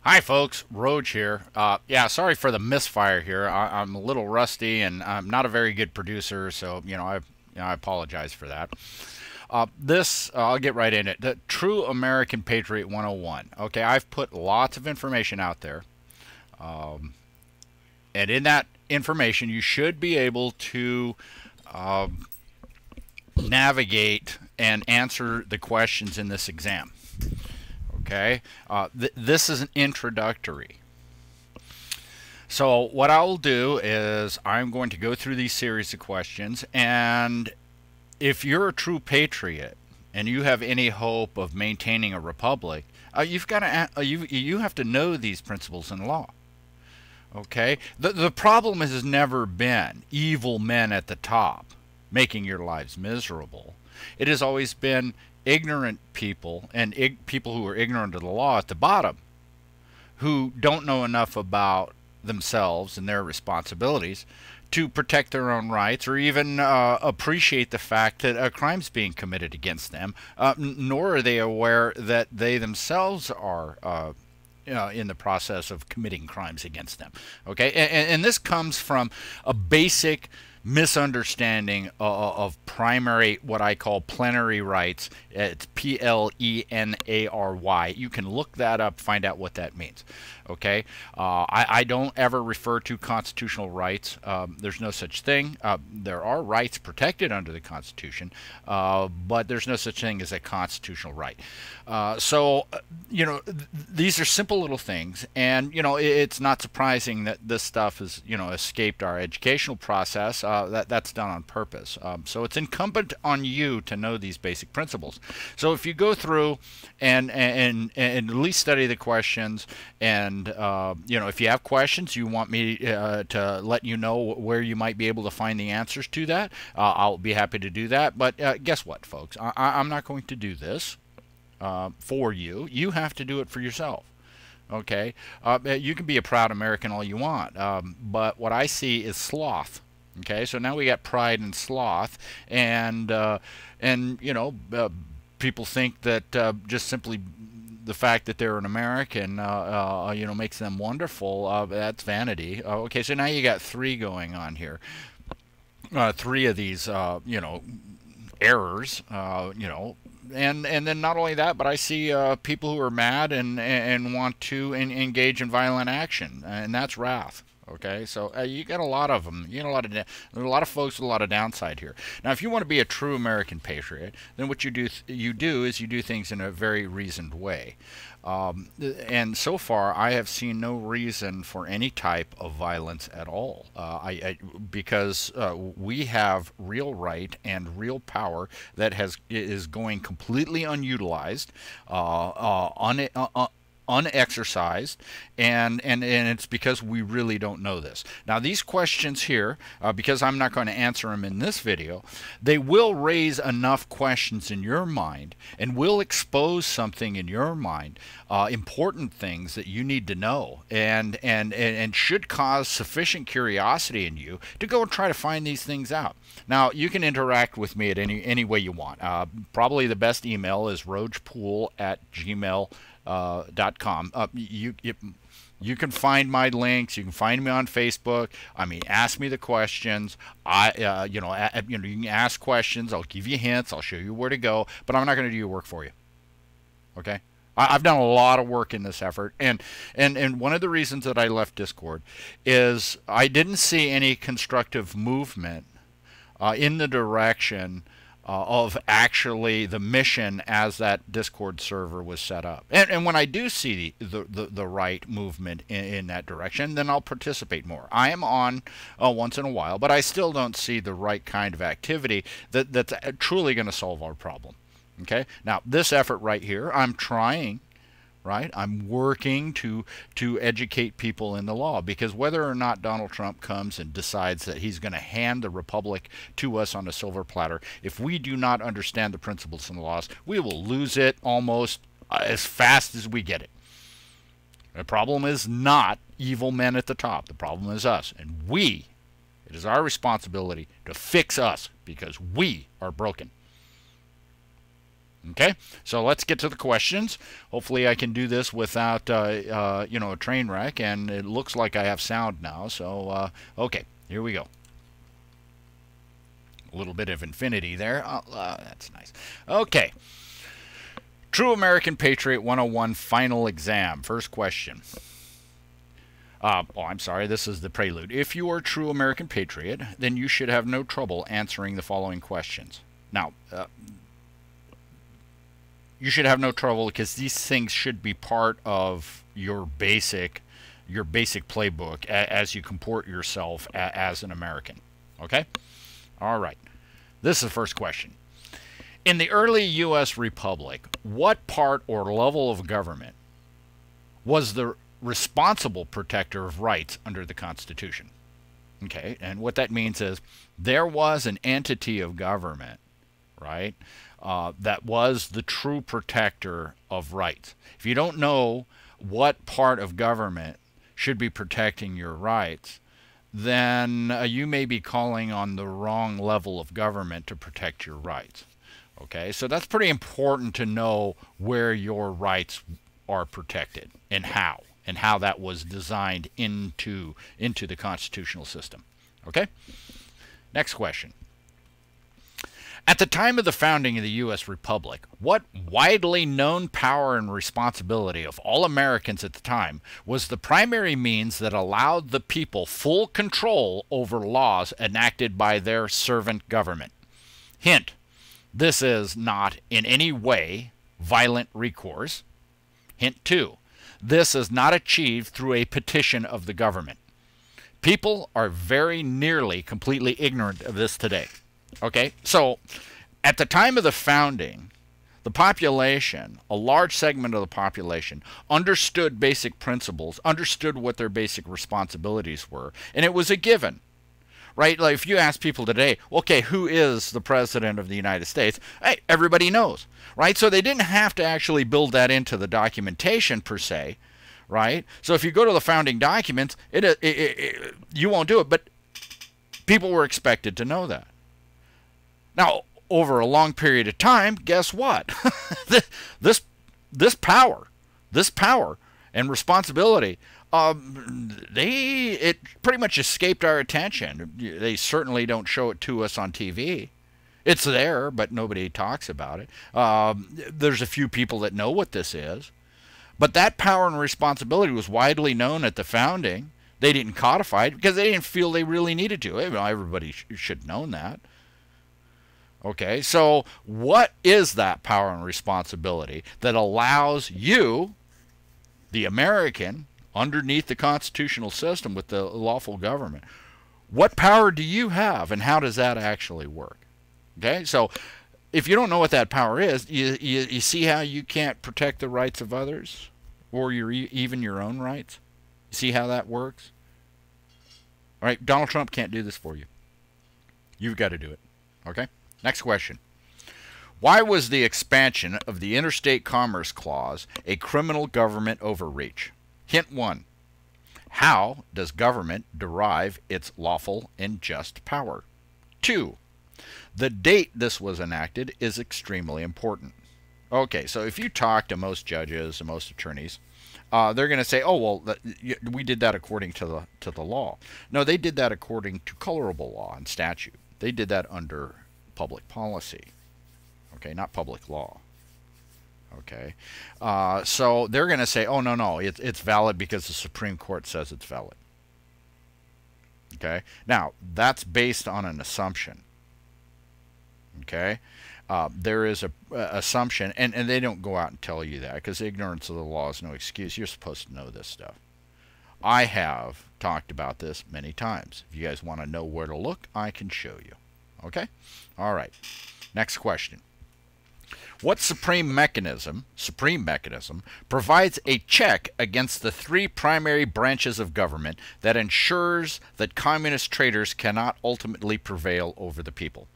Hi folks, Roage here. Yeah, sorry for the misfire here. I'm a little rusty and I'm not a very good producer, so I apologize for that. I'll get right in it. The True American Patriot 101. Okay, I've put lots of information out there, and in that information, you should be able to navigate and answer the questions in this exam. Okay, this is an introductory. So what I'll do is I'm going to go through these series of questions, and if you're a true patriot and you have any hope of maintaining a republic, you've got to you have to know these principles in law. Okay, the problem has never been evil men at the top making your lives miserable. It has always been ignorant people and people who are ignorant of the law at the bottom, who don't know enough about themselves and their responsibilities to protect their own rights, or even appreciate the fact that a crime's being committed against them, nor are they aware that they themselves are in the process of committing crimes against them. Okay, and this comes from a basic misunderstanding of primary, what I call plenary rights. It's Plenary. You can look that up, find out what that means. Okay, I don't ever refer to constitutional rights. There's no such thing. There are rights protected under the Constitution, but there's no such thing as a constitutional right. These are simple little things, and it's not surprising that this stuff has escaped our educational process. That's done on purpose. So it's incumbent on you to know these basic principles. So if you go through and at least study the questions, and if you have questions, you want me to let you know where you might be able to find the answers to that, I'll be happy to do that. But guess what, folks? I'm not going to do this for you. You have to do it for yourself. Okay, you can be a proud American all you want, but what I see is sloth. Okay, so now we got pride and sloth, and people think that just simply the fact that they're an American, makes them wonderful. That's vanity. Okay, so now you got three going on here. Three of these, errors. And then not only that, but I see people who are mad and want to engage in violent action, and that's wrath. Okay, so you got a lot of them. You know, there's a lot of folks with a lot of downside here. Now, if you want to be a true American patriot, then what you do is you do things in a very reasoned way. And so far, I have seen no reason for any type of violence at all, because we have real right and real power that is going completely unutilized, unexercised, and it's because we really don't know this. Now, these questions here, because I'm not going to answer them in this video, they will raise enough questions in your mind and will expose something in your mind, important things that you need to know, and should cause sufficient curiosity in you to go and try to find these things out. Now, you can interact with me at any way you want. Probably the best email is rogepool@gmail.com. You can find my links. You can find me on Facebook. I mean, ask me the questions. You can ask questions. I'll give you hints. I'll show you where to go. But I'm not going to do your work for you. Okay? I've done a lot of work in this effort, and one of the reasons that I left Discord is I didn't see any constructive movement in the direction of actually the mission as that Discord server was set up. And when I do see the right movement in that direction, then I'll participate more. I am on once in a while, but I still don't see the right kind of activity that's truly going to solve our problem. Okay? Now, this effort right here, I'm trying, right? I'm working to educate people in the law, because whether or not Donald Trump comes and decides that he's going to hand the republic to us on a silver platter, if we do not understand the principles and laws, we will lose it almost as fast as we get it. The problem is not evil men at the top. The problem is us, and it is our responsibility to fix us, because we are broken. Okay, so let's get to the questions. Hopefully I can do this without, you know, a train wreck, and it looks like I have sound now. So, okay, here we go. A little bit of infinity there. That's nice. Okay. True American Patriot 101 final exam. First question. Oh, I'm sorry, this is the prelude. If you are a true American patriot, then you should have no trouble answering the following questions. Now, you should have no trouble because these things should be part of your basic playbook as you comport yourself as an American. Okay? All right. This is the first question. In the early U.S. Republic, what part or level of government was the responsible protector of rights under the Constitution? Okay, and what that means is there was an entity of government, right, that was the true protector of rights. If you don't know what part of government should be protecting your rights, then you may be calling on the wrong level of government to protect your rights. Okay, so that's pretty important to know where your rights are protected and how that was designed into the constitutional system. Okay? Next question. At the time of the founding of the U.S. Republic, what widely known power and responsibility of all Americans at the time was the primary means that allowed the people full control over laws enacted by their servant government? Hint, this is not in any way violent recourse. Hint 2, this is not achieved through a petition of the government. People are very nearly completely ignorant of this today. Okay, so at the time of the founding, the population, a large segment of the population, understood basic principles, understood what their basic responsibilities were, and it was a given. Right? Like if you ask people today, okay, who is the President of the United States? Hey, everybody knows. Right? So they didn't have to actually build that into the documentation per se. Right? So if you go to the founding documents, you won't do it, but people were expected to know that. Now, over a long period of time, guess what? this power and responsibility, it pretty much escaped our attention. They certainly don't show it to us on TV. It's there, but nobody talks about it. There's a few people that know what this is. But that power and responsibility was widely known at the founding. They didn't codify it because they didn't feel they really needed to. Everybody should have known that. Okay, so what is that power and responsibility that allows you, the American, underneath the constitutional system with the lawful government? What power do you have, and how does that actually work? Okay, so if you don't know what that power is, you see how you can't protect the rights of others or even your own rights? See how that works? All right, Donald Trump can't do this for you. You've got to do it. Okay? Next question. Why was the expansion of the Interstate Commerce Clause a criminal government overreach? Hint 1. How does government derive its lawful and just power? 2. The date this was enacted is extremely important. Okay, so if you talk to most judges and most attorneys, they're going to say, oh, well, we did that according to the law. No, they did that according to colorable law and statute. They did that under public policy. Okay, not public law. Okay, so they're going to say, oh, no, it's valid because the Supreme Court says it's valid. Okay, now that's based on an assumption. Okay, there is a assumption, and they don't go out and tell you that because ignorance of the law is no excuse. You're supposed to know this stuff. I have talked about this many times. If you guys want to know where to look, I can show you. Okay, all right. Next question. What supreme mechanism provides a check against the three primary branches of government that ensures that communist traitors cannot ultimately prevail over the people?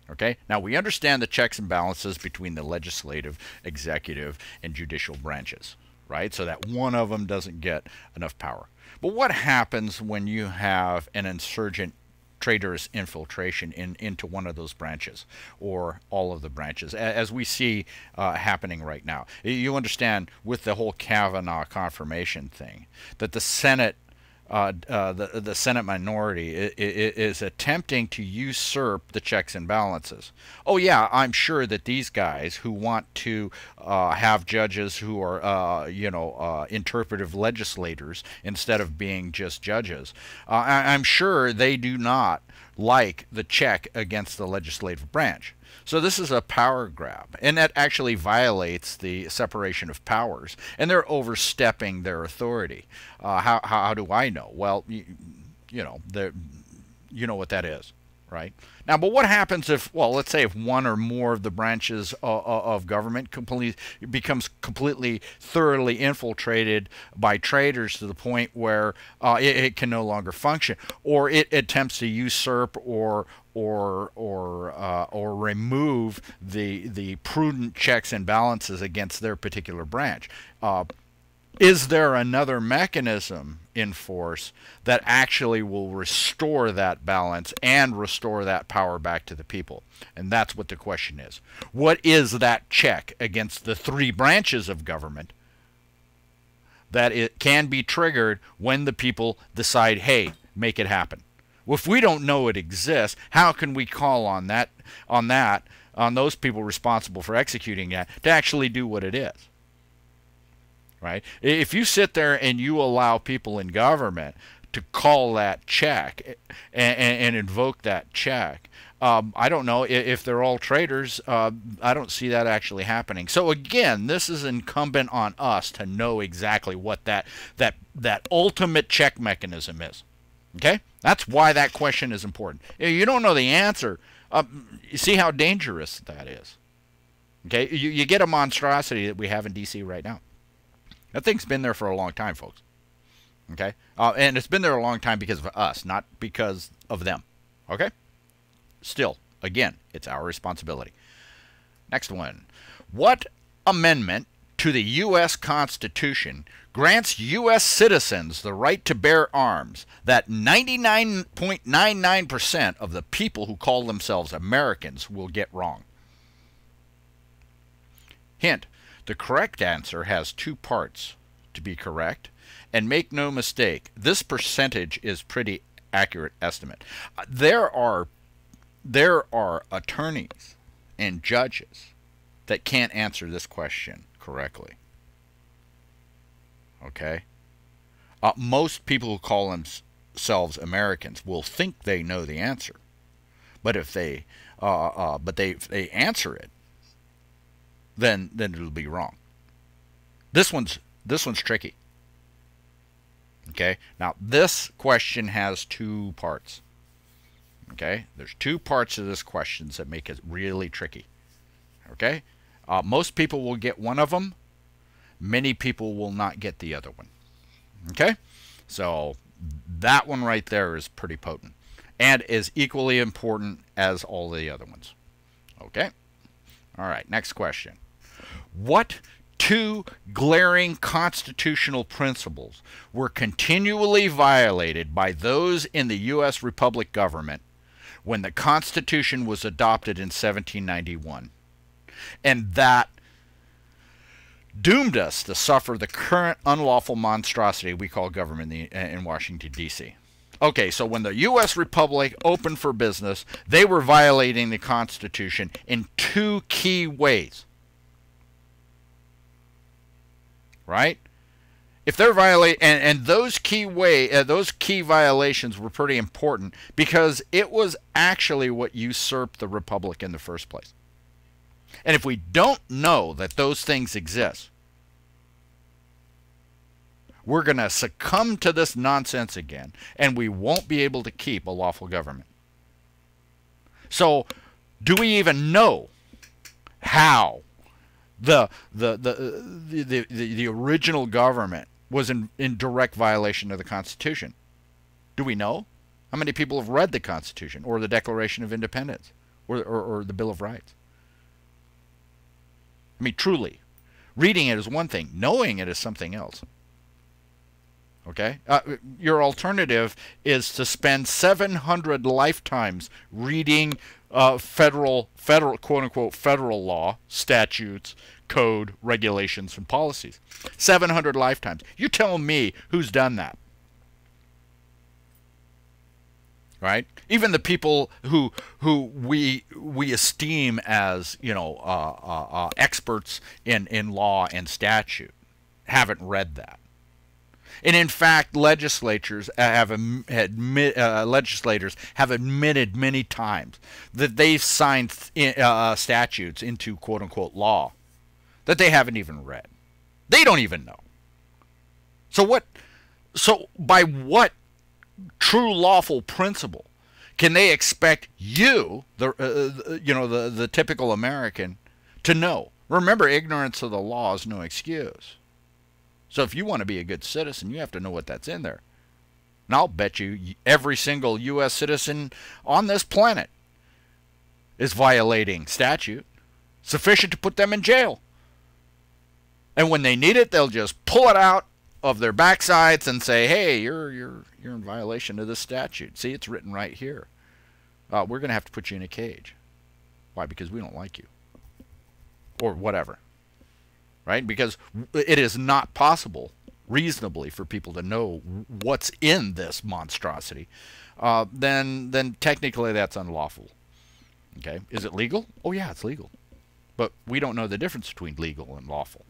Okay, now we understand the checks and balances between the legislative, executive, and judicial branches, right? So that one of them doesn't get enough power. But what happens when you have an insurgent traitorous infiltration into one of those branches or all of the branches, as we see happening right now. You understand, with the whole Kavanaugh confirmation thing, that the Senate the Senate minority is attempting to usurp the checks and balances. Oh yeah, I'm sure that these guys who want to have judges who are interpretive legislators instead of being just judges, I'm sure they do not like the check against the legislative branch. So this is a power grab, and that actually violates the separation of powers, and they're overstepping their authority. How do I know? Well, you know what that is, right? Now, but what happens if, well, let's say if one or more of the branches of government becomes completely, thoroughly infiltrated by traitors to the point where it can no longer function, or it attempts to usurp or remove the prudent checks and balances against their particular branch? Is there another mechanism in force that actually will restore that balance and restore that power back to the people? And that's what the question is. What is that check against the three branches of government that it can be triggered when the people decide, hey, make it happen? Well, if we don't know it exists, how can we call on those people responsible for executing that to actually do what it is? Right? If you sit there and you allow people in government to call that check and invoke that check, I don't know if they're all traitors. I don't see that actually happening. So again, this is incumbent on us to know exactly what that ultimate check mechanism is. Okay? That's why that question is important. If you don't know the answer, you see how dangerous that is. Okay? You get a monstrosity that we have in D.C. right now. That thing's been there for a long time, folks. Okay? And it's been there a long time because of us, not because of them. Okay? Still, again, it's our responsibility. Next one. What amendment to the U.S. Constitution grants U.S. citizens the right to bear arms that 99.99% of the people who call themselves Americans will get wrong? Hint. The correct answer has two parts to be correct, and make no mistake, this percentage is pretty accurate estimate. There are attorneys and judges that can't answer this question correctly. Okay? Most people who call themselves Americans will think they know the answer, but if they answer it, then it'll be wrong. This one's tricky. Okay? Now, this question has two parts. Okay? There's two parts to this question that make it really tricky. Okay? Most people will get one of them. Many people will not get the other one. Okay? So, that one right there is pretty potent and is equally important as all the other ones. Okay? All right, next question. What two glaring constitutional principles were continually violated by those in the U.S. Republic government when the Constitution was adopted in 1791, and that doomed us to suffer the current unlawful monstrosity we call government in Washington, D.C.? Okay, so when the U.S. Republic opened for business, they were violating the Constitution in two key ways. Right? If they're and those key violations were pretty important because it was actually what usurped the Republic in the first place. And if we don't know that those things exist, we're going to succumb to this nonsense again, and we won't be able to keep a lawful government. So, do we even know how the original government was in direct violation of the Constitution? Do we know? How many people have read the Constitution or the Declaration of Independence or the Bill of Rights? I mean, truly, reading it is one thing. Knowing it is something else. Okay? Your alternative is to spend 700 lifetimes reading federal, quote unquote, federal law, statutes, code, regulations, and policies. 700 lifetimes. You tell me who's done that. Right? Even the people who we esteem as, you know, experts in law and statute haven't read that. And in fact, legislators have admitted many times that they've signed statutes into quote unquote law that they haven't even read. They don't even know. So what? So by what true lawful principle can they expect you, the typical American, to know? Remember, ignorance of the law is no excuse. So if you want to be a good citizen, you have to know what that's in there. And I'll bet you every single U.S. citizen on this planet is violating statute, sufficient to put them in jail. And when they need it, they'll just pull it out of their backsides and say, "Hey, you're in violation of this statute. See, it's written right here. We're going to have to put you in a cage." Why? Because we don't like you, or whatever. Right? Because it is not possible reasonably for people to know what's in this monstrosity. Then technically that's unlawful. Okay? Is it legal? Oh yeah, it's legal. But we don't know the difference between legal and lawful.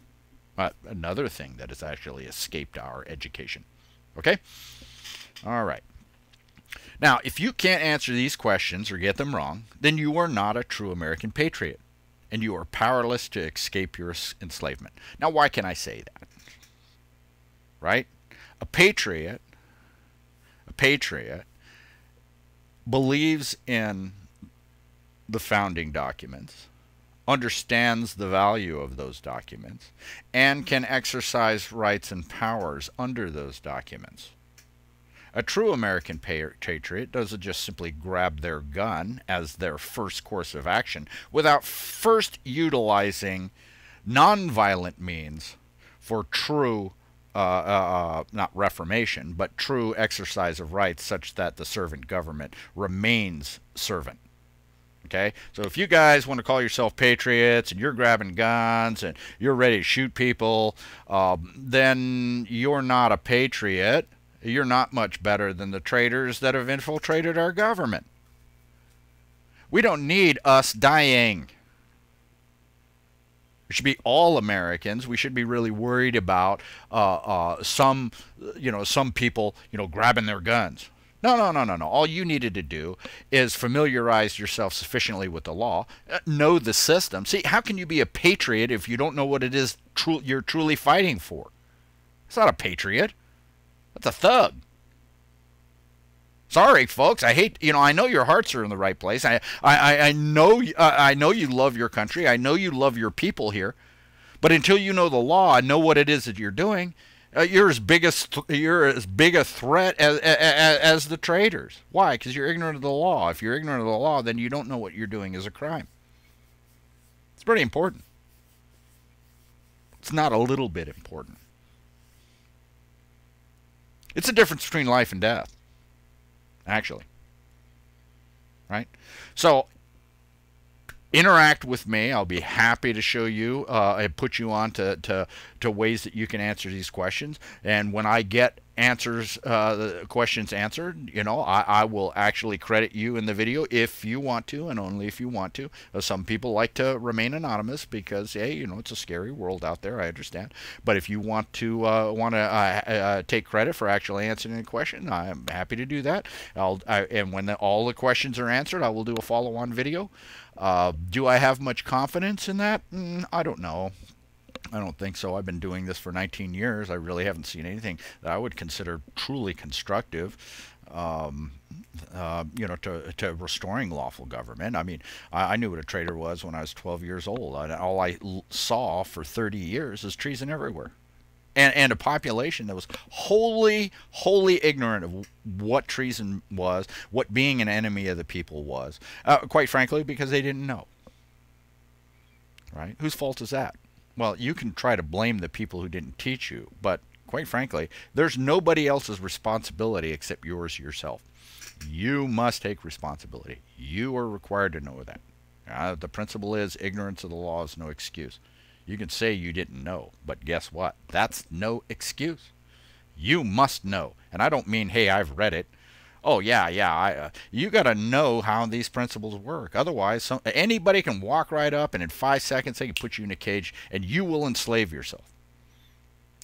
Another thing that has actually escaped our education. Okay? All right. Now, if you can't answer these questions or get them wrong, then you are not a true American patriot, and you are powerless to escape your enslavement. Now, why can I say that? Right? A patriot believes in the founding documents, understands the value of those documents, and can exercise rights and powers under those documents. A true American patriot doesn't just simply grab their gun as their first course of action without first utilizing nonviolent means for true, not reformation, but true exercise of rights such that the servant government remains servant. Okay, so if you guys want to call yourself patriots and you're grabbing guns and you're ready to shoot people, then you're not a patriot. You're not much better than the traitors that have infiltrated our government. We don't need us dying. It should be all Americans. We should be really worried about some people, grabbing their guns. No. All you needed to do is familiarize yourself sufficiently with the law, know the system. See, how can you be a patriot if you don't know what it is you're truly fighting for? It's not a patriot. That's a thug. Sorry, folks. I hate. I know your hearts are in the right place. I know you love your country. I know you love your people here. But until you know the law and know what it is that you're doing, you're as big a threat as the traitors. Why? Because you're ignorant of the law. If you're ignorant of the law, then you don't know what you're doing is a crime. It's pretty important. It's not a little bit important. It's a difference between life and death, actually. Right? So, interact with me. I'll be happy to show you and put you on to ways that you can answer these questions. And when I get the questions answered, I will actually credit you in the video if you want to, and only if you want to. Some people like to remain anonymous because, hey, it's a scary world out there. I understand. But if you want to take credit for actually answering the question, I'm happy to do that. And when all the questions are answered, I will do a follow-on video. Do I have much confidence in that? I don't know. I don't think so. I've been doing this for 19 years. I really haven't seen anything that I would consider truly constructive, to restoring lawful government. I mean, I knew what a traitor was when I was 12 years old. All I saw for 30 years is treason everywhere. And a population that was wholly ignorant of what treason was, what being an enemy of the people was. Quite frankly, because they didn't know. Right? Whose fault is that? Well, you can try to blame the people who didn't teach you, but quite frankly, there's nobody else's responsibility except yours yourself. You must take responsibility. You are required to know that. The principle is ignorance of the law is no excuse. You can say you didn't know, but guess what? That's no excuse. You must know. And I don't mean, hey, I've read it. Oh, yeah, you got to know how these principles work. Otherwise, anybody can walk right up and in 5 seconds they can put you in a cage and you will enslave yourself.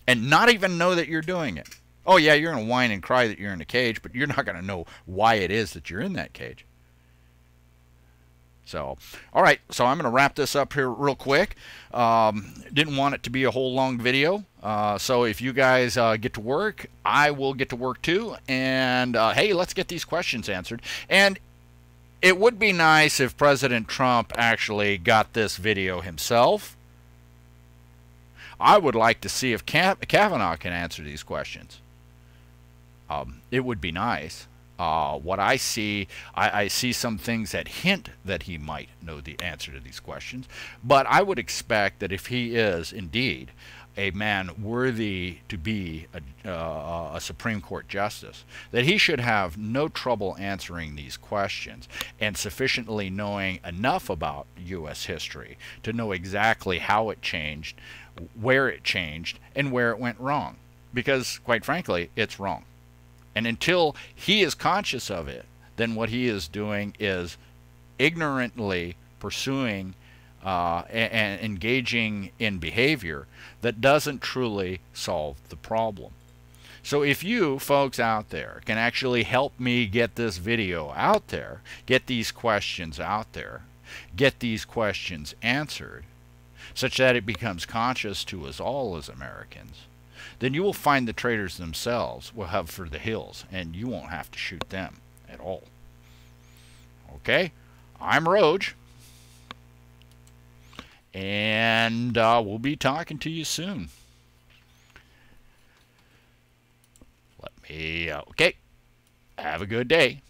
And not even know that you're doing it. Oh, yeah, you're going to whine and cry that you're in a cage, but you're not going to know why it is that you're in that cage. So, all right, so I'm going to wrap this up here real quick. Didn't want it to be a whole long video. So if you guys get to work, I will get to work too. And hey, let's get these questions answered. And it would be nice if President Trump actually got this video himself. I would like to see if Kavanaugh can answer these questions. It would be nice. What I see, I see some things that hint that he might know the answer to these questions. But I would expect that if he is indeed a man worthy to be a Supreme Court justice, that he should have no trouble answering these questions and sufficiently knowing enough about U.S. history to know exactly how it changed, where it changed, and where it went wrong. Because, quite frankly, it's wrong. And until he is conscious of it, then what he is doing is ignorantly pursuing and engaging in behavior that doesn't truly solve the problem. So if you folks out there can actually help me get this video out there, get these questions out there, get these questions answered, such that it becomes conscious to us all as Americans, then you will find the traitors themselves will have for the hills, and you won't have to shoot them at all. Okay? I'm Roage, and we'll be talking to you soon. Okay. Have a good day.